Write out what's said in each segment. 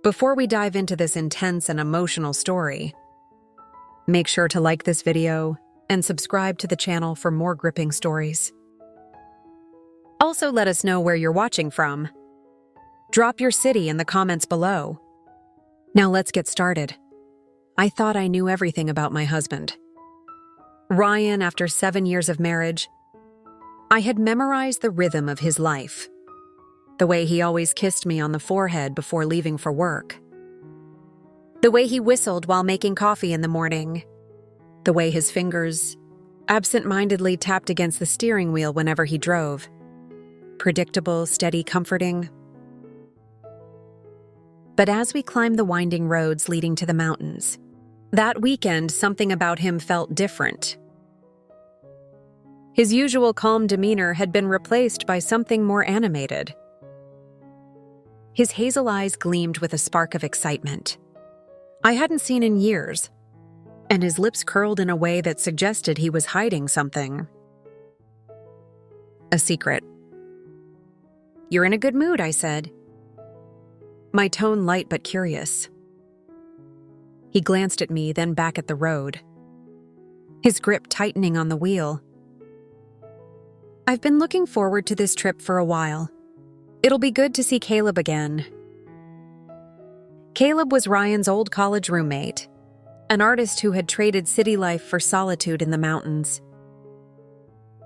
Before we dive into this intense and emotional story, make sure to like this video and subscribe to the channel for more gripping stories. Also, let us know where you're watching from. Drop your city in the comments below. Now let's get started. I thought I knew everything about my husband. Ryan, after 7 years of marriage, I had memorized the rhythm of his life. The way he always kissed me on the forehead before leaving for work. The way he whistled while making coffee in the morning. The way his fingers absent-mindedly tapped against the steering wheel whenever he drove. Predictable, steady, comforting. But as we climbed the winding roads leading to the mountains, that weekend something about him felt different. His usual calm demeanor had been replaced by something more animated. His hazel eyes gleamed with a spark of excitement I hadn't seen in years, and his lips curled in a way that suggested he was hiding something. A secret. "You're in a good mood," I said, my tone light but curious. He glanced at me, then back at the road, his grip tightening on the wheel. "I've been looking forward to this trip for a while. It'll be good to see Caleb again." Caleb was Ryan's old college roommate, an artist who had traded city life for solitude in the mountains.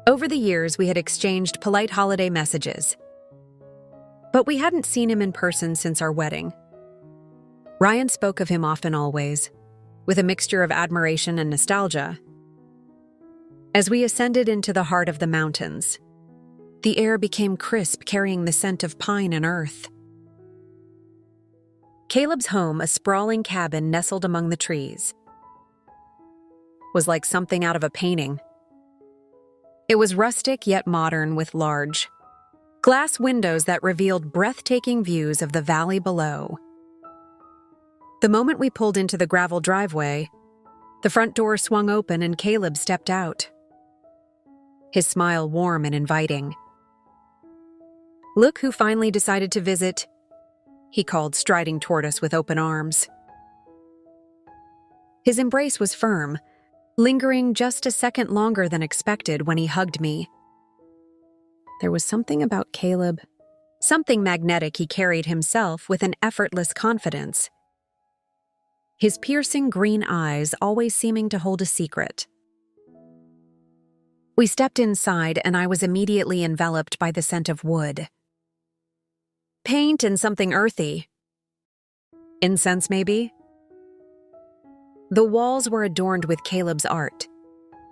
Over the years, we had exchanged polite holiday messages, but we hadn't seen him in person since our wedding. Ryan spoke of him often always, with a mixture of admiration and nostalgia. As we ascended into the heart of the mountains, the air became crisp, carrying the scent of pine and earth. Caleb's home, a sprawling cabin nestled among the trees, was like something out of a painting. It was rustic yet modern, with large glass windows that revealed breathtaking views of the valley below. The moment we pulled into the gravel driveway, the front door swung open and Caleb stepped out, his smile warm and inviting. "Look who finally decided to visit," he called, striding toward us with open arms. His embrace was firm, lingering just a second longer than expected when he hugged me. There was something about Caleb, something magnetic. He carried himself with an effortless confidence, his piercing green eyes always seeming to hold a secret. We stepped inside, and I was immediately enveloped by the scent of wood. Paint and something earthy. Incense, maybe? The walls were adorned with Caleb's art,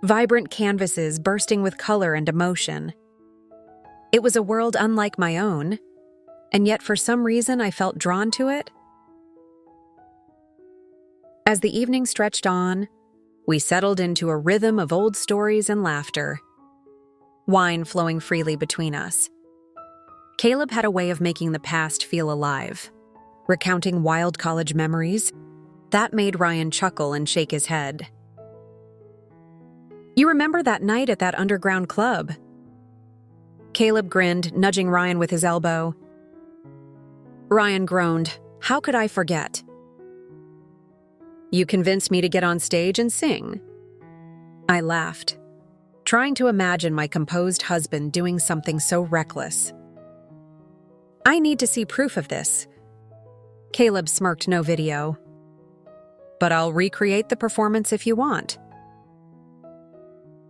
vibrant canvases bursting with color and emotion. It was a world unlike my own, and yet for some reason I felt drawn to it. As the evening stretched on, we settled into a rhythm of old stories and laughter, wine flowing freely between us. Caleb had a way of making the past feel alive, recounting wild college memories. That made Ryan chuckle and shake his head. "You remember that night at that underground club?" Caleb grinned, nudging Ryan with his elbow. Ryan groaned. "How could I forget?" "You convinced me to get on stage and sing." I laughed, trying to imagine my composed husband doing something so reckless. "I need to see proof of this." Caleb smirked. "No video. But I'll recreate the performance if you want."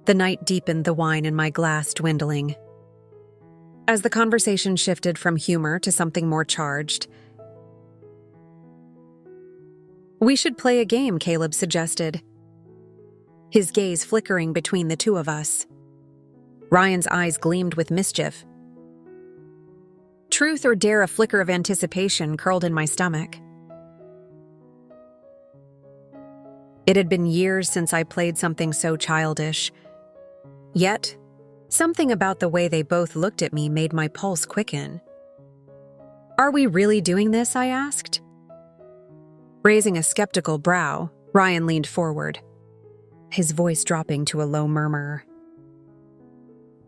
The night deepened, the wine in my glass dwindling. As the conversation shifted from humor to something more charged, "We should play a game," Caleb suggested, his gaze flickering between the two of us. Ryan's eyes gleamed with mischief. Truth or dare, a flicker of anticipation curled in my stomach. It had been years since I played something so childish. Yet, something about the way they both looked at me made my pulse quicken. "Are we really doing this?" I asked. Raising a skeptical brow, Ryan leaned forward, his voice dropping to a low murmur.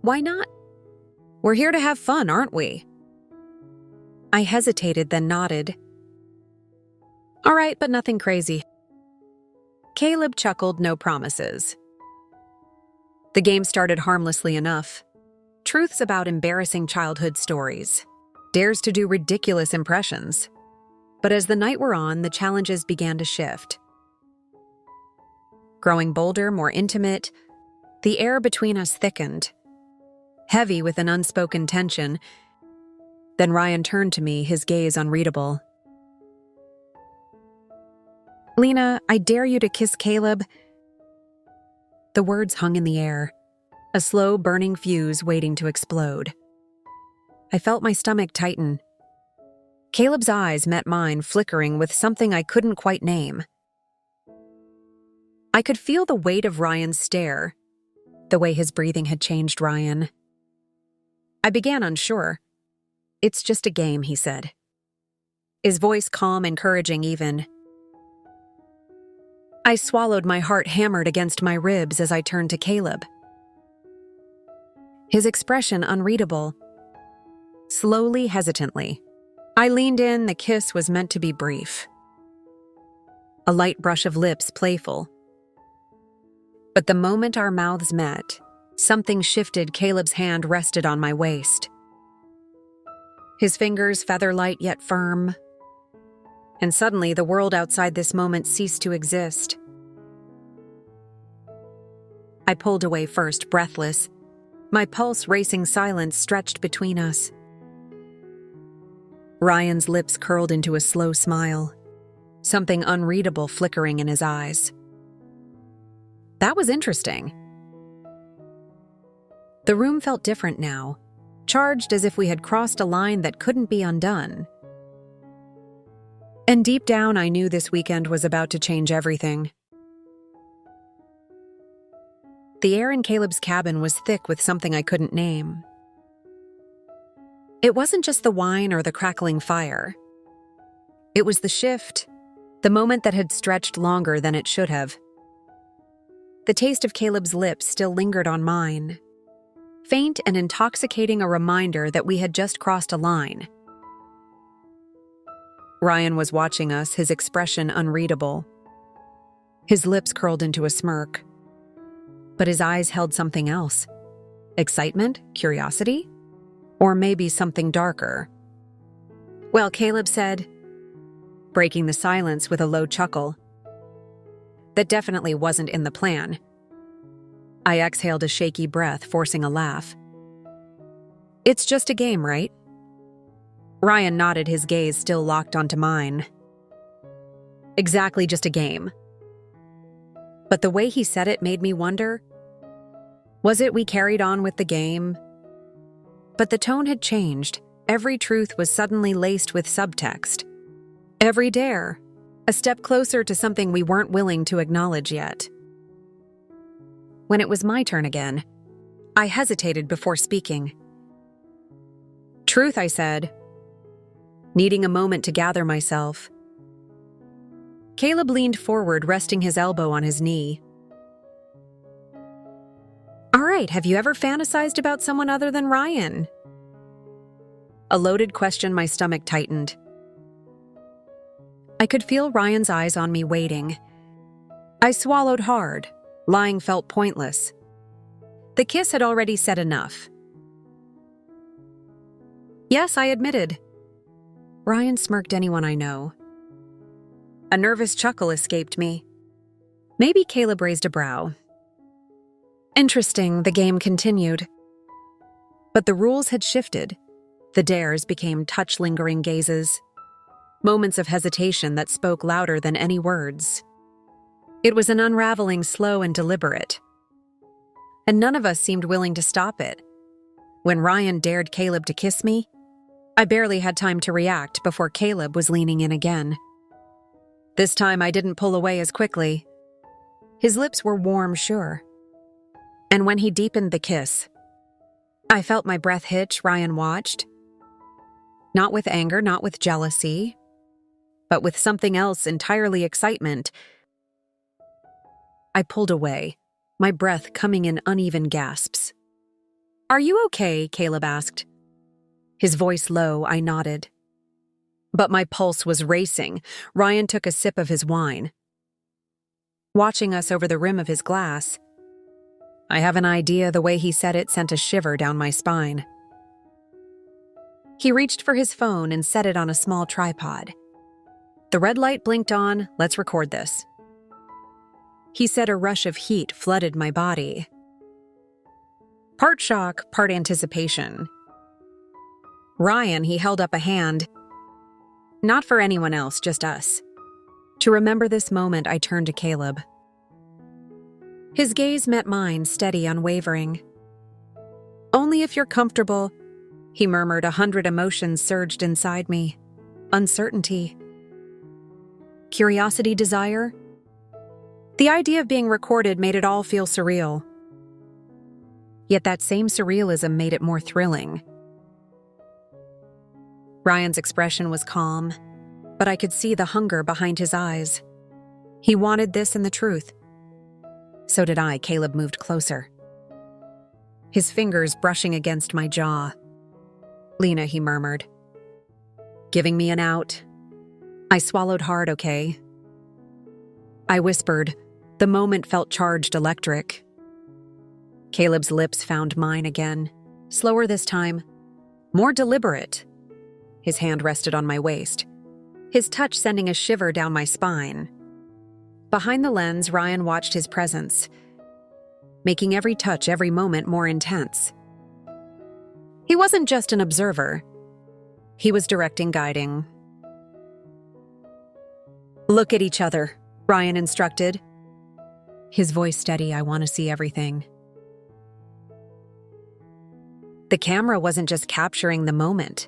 "Why not? We're here to have fun, aren't we?" I hesitated, then nodded. All right, but nothing crazy. Caleb chuckled, no promises. The game started harmlessly enough. Truths about embarrassing childhood stories. Dares to do ridiculous impressions. But as the night wore on, the challenges began to shift. Growing bolder, more intimate, the air between us thickened, heavy with an unspoken tension. Then Ryan turned to me, his gaze unreadable. "Lena, I dare you to kiss Caleb." The words hung in the air, a slow burning fuse waiting to explode. I felt my stomach tighten. Caleb's eyes met mine, flickering with something I couldn't quite name. I could feel the weight of Ryan's stare, the way his breathing had changed Ryan. I began unsure. "It's just a game," he said. His voice calm, encouraging even. I swallowed, my heart hammered against my ribs as I turned to Caleb. His expression unreadable. Slowly, hesitantly. I leaned in, the kiss was meant to be brief. A light brush of lips, playful. But the moment our mouths met, something shifted. Caleb's hand rested on my waist. His fingers feather-light yet firm. And suddenly, the world outside this moment ceased to exist. I pulled away first, breathless, my pulse racing. Silence stretched between us. Ryan's lips curled into a slow smile, something unreadable flickering in his eyes. That was interesting. The room felt different now, charged as if we had crossed a line that couldn't be undone. And deep down, I knew this weekend was about to change everything. The air in Caleb's cabin was thick with something I couldn't name. It wasn't just the wine or the crackling fire. It was the shift, the moment that had stretched longer than it should have. The taste of Caleb's lips still lingered on mine, faint and intoxicating, a reminder that we had just crossed a line. Ryan was watching us, his expression unreadable. His lips curled into a smirk. But his eyes held something else. Excitement? Curiosity? Or maybe something darker. "Well," Caleb said, breaking the silence with a low chuckle. That definitely wasn't in the plan. I exhaled a shaky breath, forcing a laugh. "It's just a game, right?" Ryan nodded, his gaze still locked onto mine. "Exactly, just a game." But the way he said it made me wonder, was it we carried on with the game? But the tone had changed. Every truth was suddenly laced with subtext. Every dare, a step closer to something we weren't willing to acknowledge yet. When it was my turn again, I hesitated before speaking. "Truth," I said, needing a moment to gather myself. Caleb leaned forward, resting his elbow on his knee. "All right, have you ever fantasized about someone other than Ryan?" A loaded question, my stomach tightened. I could feel Ryan's eyes on me, waiting. I swallowed hard. Lying felt pointless. The kiss had already said enough. "Yes," I admitted. Ryan smirked. "Anyone I know." A nervous chuckle escaped me. Maybe Caleb raised a brow. Interesting, the game continued. But the rules had shifted. The dares became touch-lingering gazes. Moments of hesitation that spoke louder than any words. It was an unraveling, slow and deliberate. And none of us seemed willing to stop it. When Ryan dared Caleb to kiss me, I barely had time to react before Caleb was leaning in again. This time I didn't pull away as quickly. His lips were warm, sure. And when he deepened the kiss, I felt my breath hitch. Ryan watched. Not with anger, not with jealousy, but with something else entirely: excitement. I pulled away, my breath coming in uneven gasps. "Are you okay?" Caleb asked. His voice low. I nodded. But my pulse was racing. Ryan took a sip of his wine. Watching us over the rim of his glass, I have an idea the way he said it sent a shiver down my spine. He reached for his phone and set it on a small tripod. The red light blinked on. Let's record this. He said a rush of heat flooded my body. Part shock, part anticipation. Ryan, he held up a hand. Not for anyone else, just us. To remember this moment, I turned to Caleb. His gaze met mine, steady, unwavering. Only if you're comfortable, he murmured. 100 emotions surged inside me. Uncertainty. Curiosity, desire. The idea of being recorded made it all feel surreal. Yet that same surrealism made it more thrilling. Ryan's expression was calm, but I could see the hunger behind his eyes. He wanted this and the truth. So did I. Caleb moved closer, his fingers brushing against my jaw. Lena, he murmured, giving me an out. I swallowed hard, okay? I whispered. The moment felt charged electric. Caleb's lips found mine again, slower this time, more deliberate. His hand rested on my waist, his touch sending a shiver down my spine. Behind the lens, Ryan watched his presence, making every touch, every moment more intense. He wasn't just an observer. He was directing, guiding. Look at each other, Ryan instructed. His voice steady. I want to see everything. The camera wasn't just capturing the moment.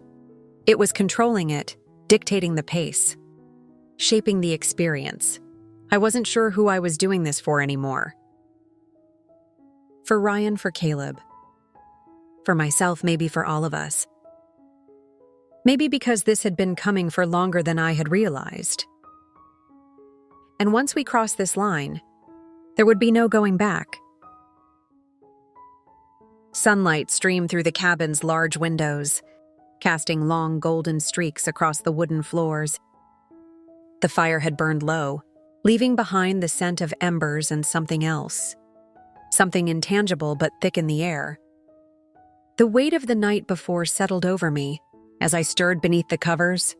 It was controlling it, dictating the pace, shaping the experience. I wasn't sure who I was doing this for anymore. For Ryan, for Caleb. For myself, maybe for all of us. Maybe because this had been coming for longer than I had realized. And once we crossed this line, there would be no going back. Sunlight streamed through the cabin's large windows, casting long golden streaks across the wooden floors. The fire had burned low, leaving behind the scent of embers and something else. Something intangible but thick in the air. The weight of the night before settled over me as I stirred beneath the covers,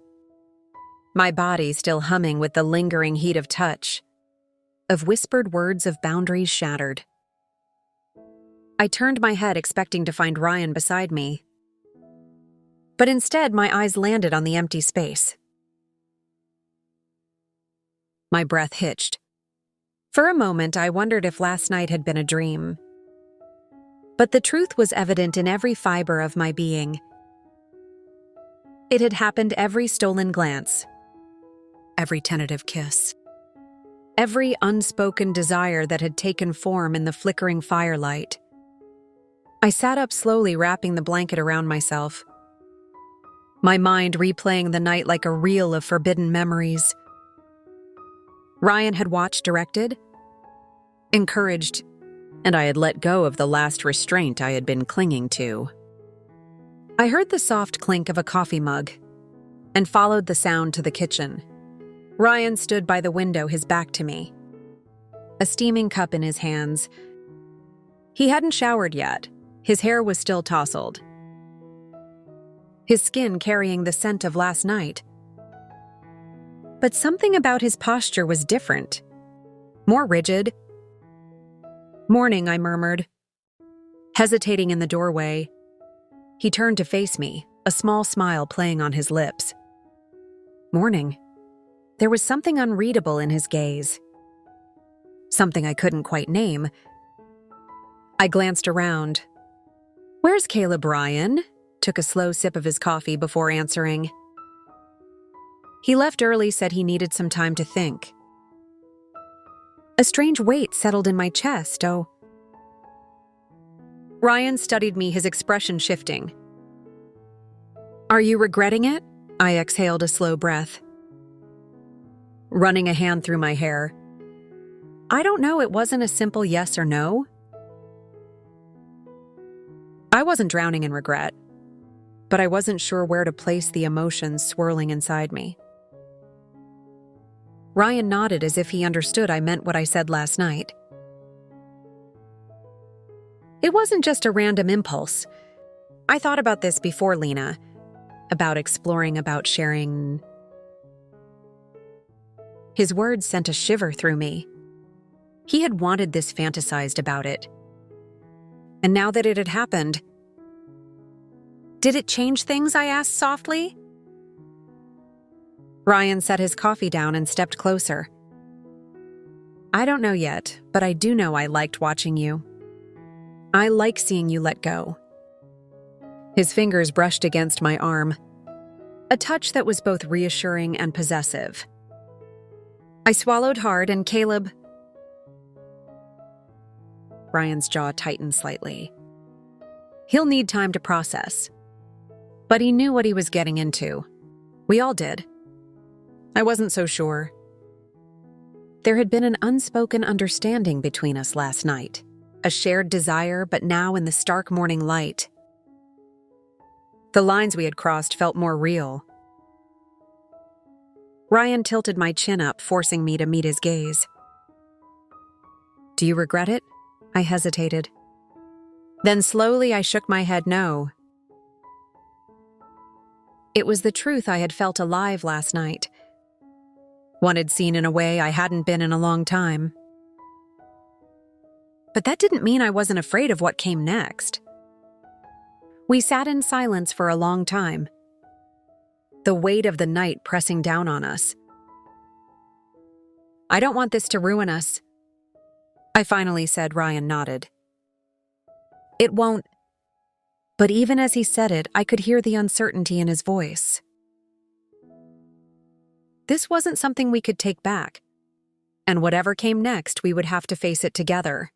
my body still humming with the lingering heat of touch, of whispered words of boundaries shattered. I turned my head expecting to find Ryan beside me. But instead, my eyes landed on the empty space. My breath hitched. For a moment, I wondered if last night had been a dream. But the truth was evident in every fiber of my being. It had happened every stolen glance, every tentative kiss, every unspoken desire that had taken form in the flickering firelight. I sat up slowly, wrapping the blanket around myself, my mind replaying the night like a reel of forbidden memories. Ryan had watched, directed, encouraged, and I had let go of the last restraint I had been clinging to. I heard the soft clink of a coffee mug and followed the sound to the kitchen. Ryan stood by the window, his back to me, a steaming cup in his hands. He hadn't showered yet. His hair was still tousled, his skin carrying the scent of last night. But something about his posture was different, more rigid. "Morning," I murmured, hesitating in the doorway. He turned to face me, a small smile playing on his lips. "Morning." There was something unreadable in his gaze, something I couldn't quite name. I glanced around. "Where's Caleb?" Ryan took a slow sip of his coffee before answering. "He left early, said he needed some time to think." A strange weight settled in my chest. Oh. Ryan studied me, his expression shifting. "Are you regretting it?" I exhaled a slow breath, running a hand through my hair. I don't know, it wasn't a simple yes or no. I wasn't drowning in regret. but I wasn't sure where to place the emotions swirling inside me. Ryan nodded as if he understood I meant what I said last night. It wasn't just a random impulse. I thought about this before, Lena. About exploring, about sharing. His words sent a shiver through me. He had wanted this, fantasized about it. And now that it had happened, did it change things? I asked softly. Ryan set his coffee down and stepped closer. I don't know yet, but I do know I liked watching you. I like seeing you let go. His fingers brushed against my arm, a touch that was both reassuring and possessive. I swallowed hard, and Caleb... Ryan's jaw tightened slightly. He'll need time to process. But he knew what he was getting into. We all did. I wasn't so sure. There had been an unspoken understanding between us last night, a shared desire, but now in the stark morning light, the lines we had crossed felt more real. Ryan tilted my chin up, forcing me to meet his gaze. Do you regret it? I hesitated. Then slowly I shook my head no. It was the truth I had felt alive last night. One had seen in a way I hadn't been in a long time. But that didn't mean I wasn't afraid of what came next. We sat in silence for a long time, the weight of the night pressing down on us. I don't want this to ruin us, I finally said. Ryan nodded. It won't. But even as he said it, I could hear the uncertainty in his voice. This wasn't something we could take back, and whatever came next, we would have to face it together.